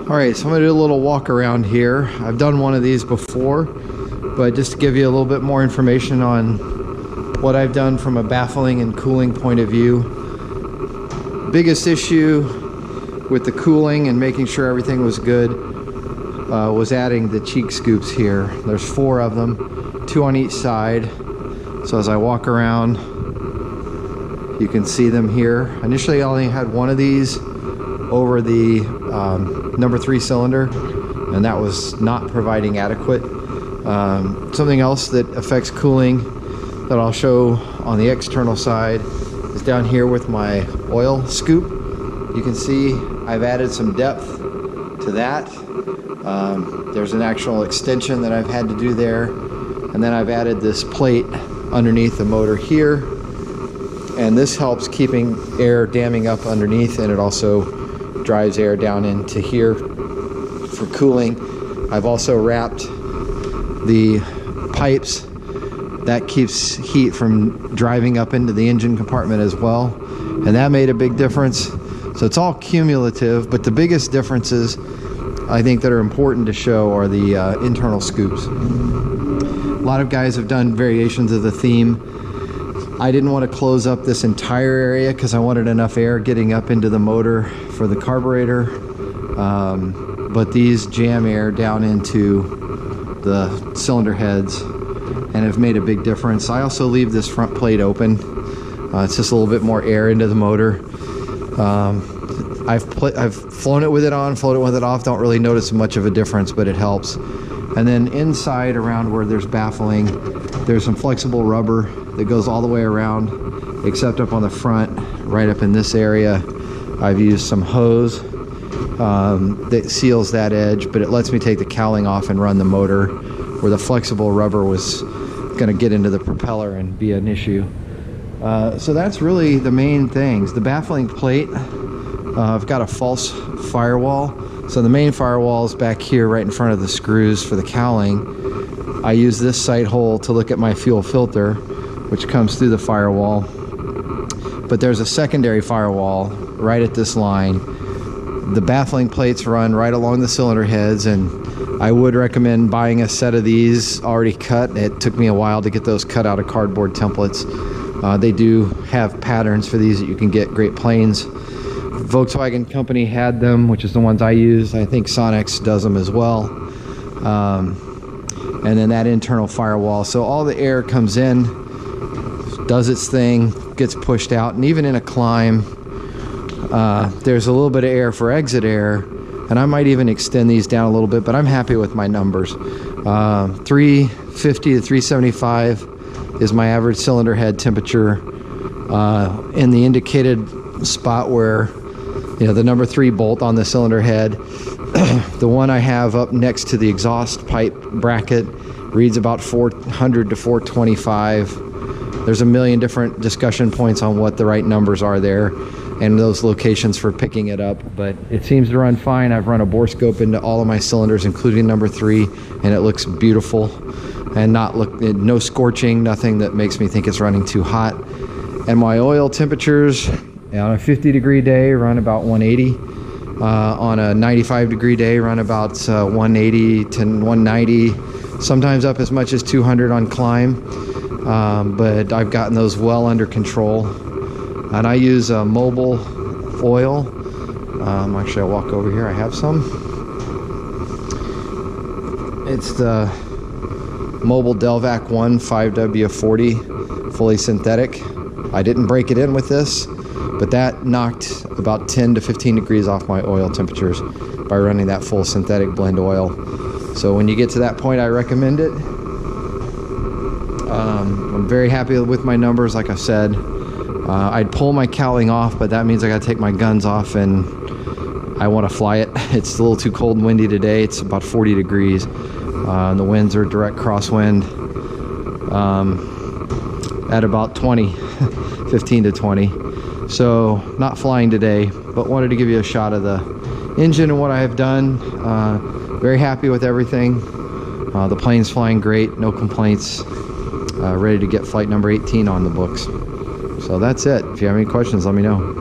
All right, so I'm gonna do a little walk around here. I've done one of these before, but just to give you a little bit more information on what I've done from a baffling and cooling point of view. Biggest issue with the cooling and making sure everything was good was adding the cheek scoops here. There's 4 of them, 2 on each side. So as I walk around, you can see them here. Initially I only had one of these over the number 3 cylinder, and that was not providing adequate. Something else that affects cooling that I'll show on the external side is down here with my oil scoop. You can see I've added some depth to that. There's an actual extension that I've had to do there, and then I've added this plate underneath the motor here, and this helps keeping air damming up underneath, and it also drives air down into here for cooling. I've also wrapped the pipes. That keeps heat from driving up into the engine compartment as well, and that made a big difference. So it's all cumulative, but the biggest differences I think that are important to show are the internal scoops. A lot of guys have done variations of the theme. I didn't want to close up this entire area because I wanted enough air getting up into the motor for the carburetor, but these jam air down into the cylinder heads and have made a big difference. I also leave this front plate open. It's just a little bit more air into the motor. I've flown it with it on, flown it with it off. Don't really notice much of a difference, but it helps. And then inside, around where there's baffling, there's some flexible rubber that goes all the way around, except up on the front, right up in this area. I've used some hose that seals that edge, but it lets me take the cowling off and run the motor, where the flexible rubber was going to get into the propeller and be an issue. So that's really the main things. The baffling plate, I've got a false firewall. So the main firewall is back here right in front of the screws for the cowling. I use this sight hole to look at my fuel filter, which comes through the firewall. But there's a secondary firewall right at this line. The baffling plates run right along the cylinder heads, and I would recommend buying a set of these already cut. It took me a while to get those cut out of cardboard templates. They do have patterns for these that you can get, Great Plains. Volkswagen company had them, which is the ones I use. I think Sonex does them as well. And then that internal firewall. So all the air comes in, does its thing, gets pushed out, and even in a climb, there's a little bit of air for exit air, and I might even extend these down a little bit, but I'm happy with my numbers. 350 to 375 is my average cylinder head temperature in the indicated spot where, you know, the number 3 bolt on the cylinder head. The one I have up next to the exhaust pipe bracket reads about 400 to 425. There's a million different discussion points on what the right numbers are there and those locations for picking it up, but it seems to run fine. I've run a bore scope into all of my cylinders, including number 3, and it looks beautiful, and no scorching, nothing that makes me think it's running too hot. And my oil temperatures on a 50-degree day run about 180. On a 95-degree day run about 180 to 190, sometimes up as much as 200 on climb, but I've gotten those well under control. And I use a mobile oil. Actually, I'll walk over here. I have some. It's the Mobile Delvac 1 5W40, fully synthetic. I didn't break it in with this, but that knocked about 10 to 15 degrees off my oil temperatures by running that full synthetic blend oil. So when you get to that point, I recommend it. I'm very happy with my numbers, like I said. I'd pull my cowling off, but that means I gotta take my guns off, and I want to fly it. It's a little too cold and windy today. It's about 40 degrees. And the winds are direct crosswind at about 20, 15 to 20. So not flying today, but wanted to give you a shot of the engine and what I have done. Very happy with everything. The plane's flying great, no complaints. Ready to get flight number 18 on the books. So that's it. If you have any questions, let me know.